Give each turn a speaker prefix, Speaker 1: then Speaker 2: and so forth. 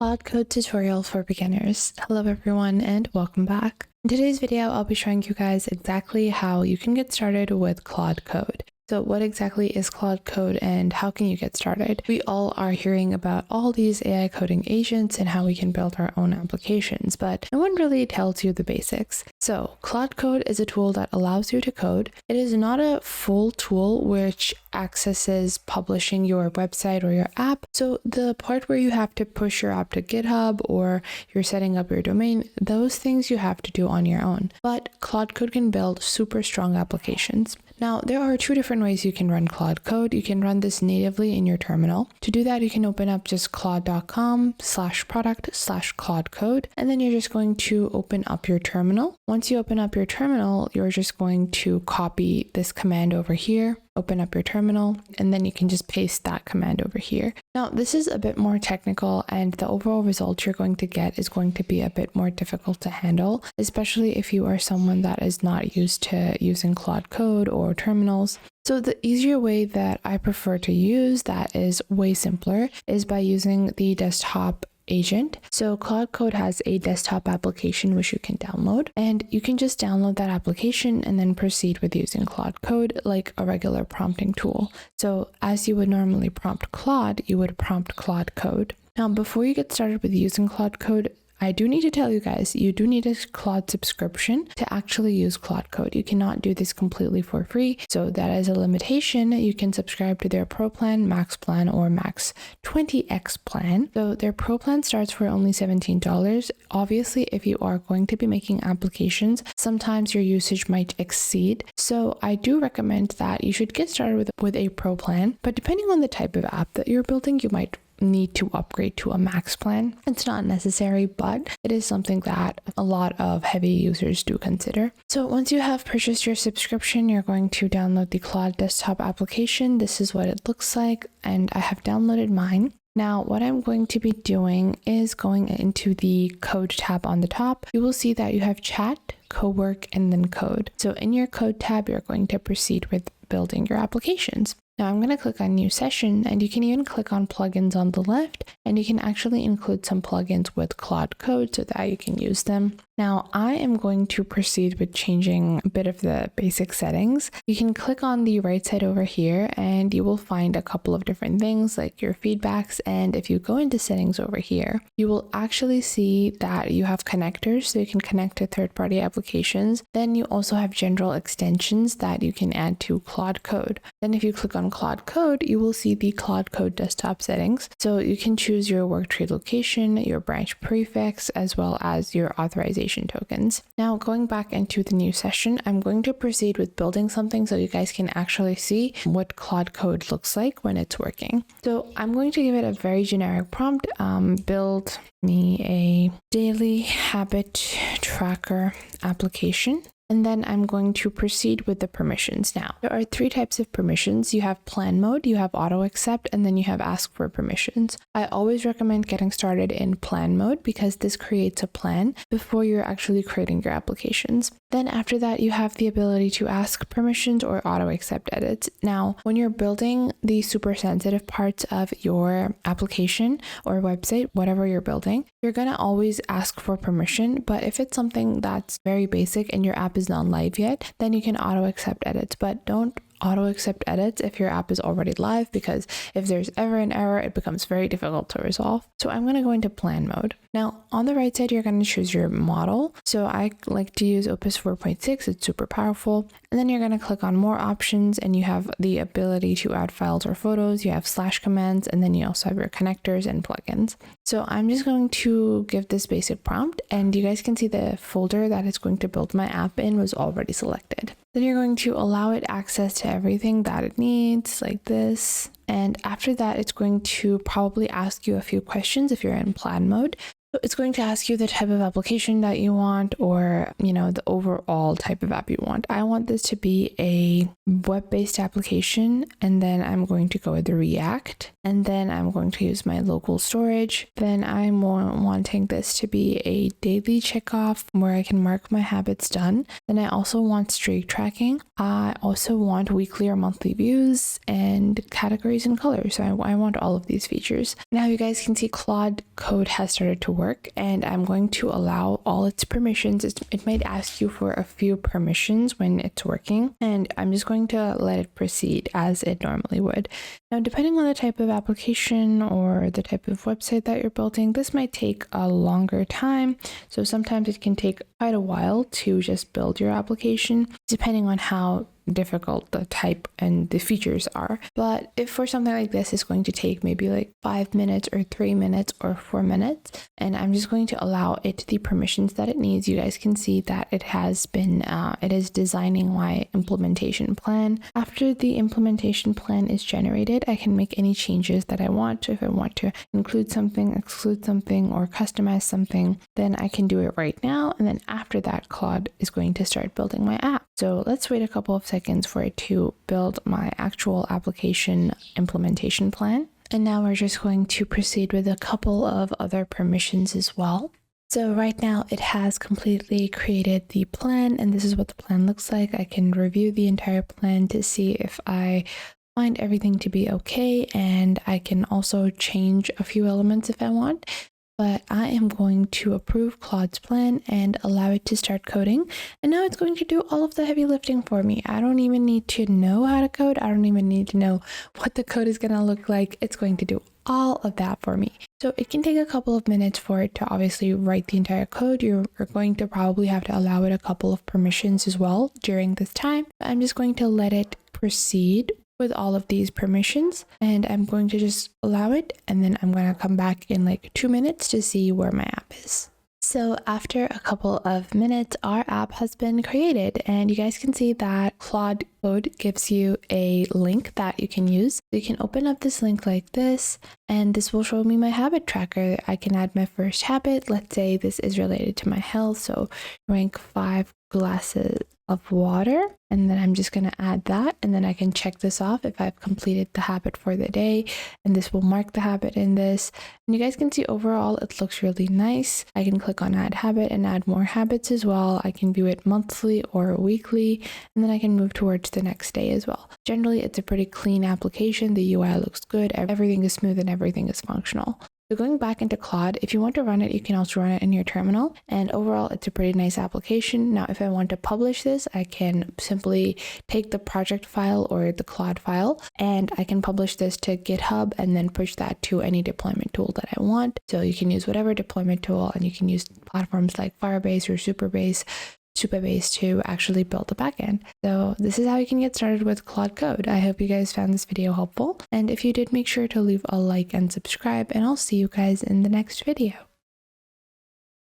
Speaker 1: Claude Code tutorial for beginners. Hello everyone and welcome back. In today's video, I'll be showing you guys exactly how you can get started with Claude Code. So what exactly is Claude Code and how can you get started? We all are hearing about all these AI coding agents and how we can build our own applications, but no one really tells you the basics. So Claude Code is a tool that allows you to code. It is not a full tool which accesses publishing your website or your app. So the part where you have to push your app to GitHub or you're setting up your domain, those things you have to do on your own. But Claude Code can build super strong applications. Now, there are two different ways you can run Claude Code. You can run this natively in your terminal. To do that, you can open up just claude.com/product/Claude Code, and then you're just going to open up your terminal. Once you open up your terminal, you're just going to copy this command over here, open up your terminal, and then you can just paste that command over here. Now, this is a bit more technical, and the overall result you're going to get is going to be a bit more difficult to handle, especially if you are someone that is not used to using Claude Code or terminals. So the easier way that I prefer to use that is way simpler is by using the desktop agent. So Claude Code has a desktop application which you can download, and you can just download that application and then proceed with using Claude Code like a regular prompting tool. So as you would normally prompt Claude, you would prompt Claude Code. Now, before you get started with using Claude Code, I do need to tell you guys, you do need a Claude subscription to actually use Claude Code. You cannot do this completely for free. So that is a limitation. You can subscribe to their Pro plan, Max plan, or Max 20X plan. So their Pro plan starts for only $17. Obviously, if you are going to be making applications, sometimes your usage might exceed. So I do recommend that you should get started with a Pro plan. But depending on the type of app that you're building, you might need to upgrade to a max plan. It's not necessary, but it is something that a lot of heavy users do consider. So once you have purchased your subscription, you're going to download the Claude desktop application. This is what it looks like, and I have downloaded mine. Now, what I'm going to be doing is going into the code tab on the top. You will see that you have chat, cowork, and then code. So in your code tab, you're going to proceed with building your applications. Now I'm going to click on new session, and you can even click on plugins on the left, and you can actually include some plugins with Claude Code so that you can use them. Now I am going to proceed with changing a bit of the basic settings. You can click on the right side over here and you will find a couple of different things like your feedbacks. And if you go into settings over here, you will actually see that you have connectors, so you can connect to third-party applications. Then you also have general extensions that you can add to Claude Code. Then if you click on Claude Code, you will see the Claude Code desktop settings. So you can choose your work tree location, your branch prefix, as well as your authorization tokens. Now going back into the new session, I'm going to proceed with building something so you guys can actually see what Claude Code looks like when it's working. So I'm going to give it a very generic prompt, build me a daily habit tracker application. And then I'm going to proceed with the permissions. Now, there are three types of permissions. You have plan mode, you have auto accept, and then you have ask for permissions. I always recommend getting started in plan mode because this creates a plan before you're actually creating your applications. Then after that, you have the ability to ask permissions or auto accept edits. Now, when you're building the super sensitive parts of your application or website, whatever you're building, you're going to always ask for permission. But if it's something that's very basic and your app is not live yet, then you can auto accept edits, but don't auto accept edits if your app is already live, because if there's ever an error, it becomes very difficult to resolve. So I'm going to go into plan mode. Now on the right side, you're going to choose your model. So I like to use Opus 4.6. It's super powerful. And then you're going to click on more options, and you have the ability to add files or photos. You have slash commands, and then you also have your connectors and plugins. So I'm just going to give this basic prompt, and you guys can see the folder that it's going to build my app in was already selected. Then you're going to allow it access to everything that it needs, like this. And after that, it's going to probably ask you a few questions if you're in plan mode. So it's going to ask you the type of application that you want, or, the overall type of app you want. I want this to be a web-based application, and then I'm going to go with the React, and then I'm going to use my local storage. Then I'm wanting this to be a daily checkoff where I can mark my habits done. Then I also want streak tracking. I also want weekly or monthly views and categories and colors. So I want all of these features. Now you guys can see Claude code has started to work, and I'm going to allow all its permissions. It might ask you for a few permissions when it's working, and I'm just going to let it proceed as it normally would. Now, depending on the type of application or the type of website that you're building, this might take a longer time. So sometimes it can take quite a while to just build your application, depending on how difficult the type and the features are. But if for something like this, it's going to take maybe like 5 minutes or 3 minutes or 4 minutes, and I'm just going to allow it the permissions that it needs. You guys can see that it has been, it is designing my implementation plan. After the implementation plan is generated, I can make any changes that I want. If I want to include something, exclude something, or customize something, then I can do it right now. And then after that, Claude is going to start building my app. So let's wait a couple of seconds for it to build my actual application implementation plan. And now we're just going to proceed with a couple of other permissions as well. So right now it has completely created the plan, and this is what the plan looks like. I can review the entire plan to see if I find everything to be okay, and I can also change a few elements if I want. But I am going to approve Claude's plan and allow it to start coding. And now it's going to do all of the heavy lifting for me. I don't even need to know how to code. I don't even need to know what the code is going to look like. It's going to do all of that for me. So it can take a couple of minutes for it to obviously write the entire code. You're going to probably have to allow it a couple of permissions as well during this time. I'm just going to let it proceed with all of these permissions, and I'm going to just allow it, and then I'm going to come back in like 2 minutes to see where my app is. So after a couple of minutes, our app has been created, and you guys can see that Claude Code gives you a link that you can use. You can open up this link like this, and this will show me my habit tracker. I can add my first habit. Let's say this is related to my health, so drink 5 glasses of water, and then I'm just going to add that, and then I can check this off if I've completed the habit for the day, and this will mark the habit in this. And you guys can see overall it looks really nice. I can click on add habit and add more habits as well. I can view it monthly or weekly, and then I can move towards the next day as well. Generally, it's a pretty clean application. The UI looks good, everything is smooth, and everything is functional. So going back into Claude, if you want to run it, you can also run it in your terminal. And overall, it's a pretty nice application. Now, if I want to publish this, I can simply take the project file or the Claude file, and I can publish this to GitHub and then push that to any deployment tool that I want. So you can use whatever deployment tool, and you can use platforms like Firebase or Supabase to actually build the backend. So this is how you can get started with Claude Code. I hope you guys found this video helpful. And if you did, make sure to leave a like and subscribe, and I'll see you guys in the next video.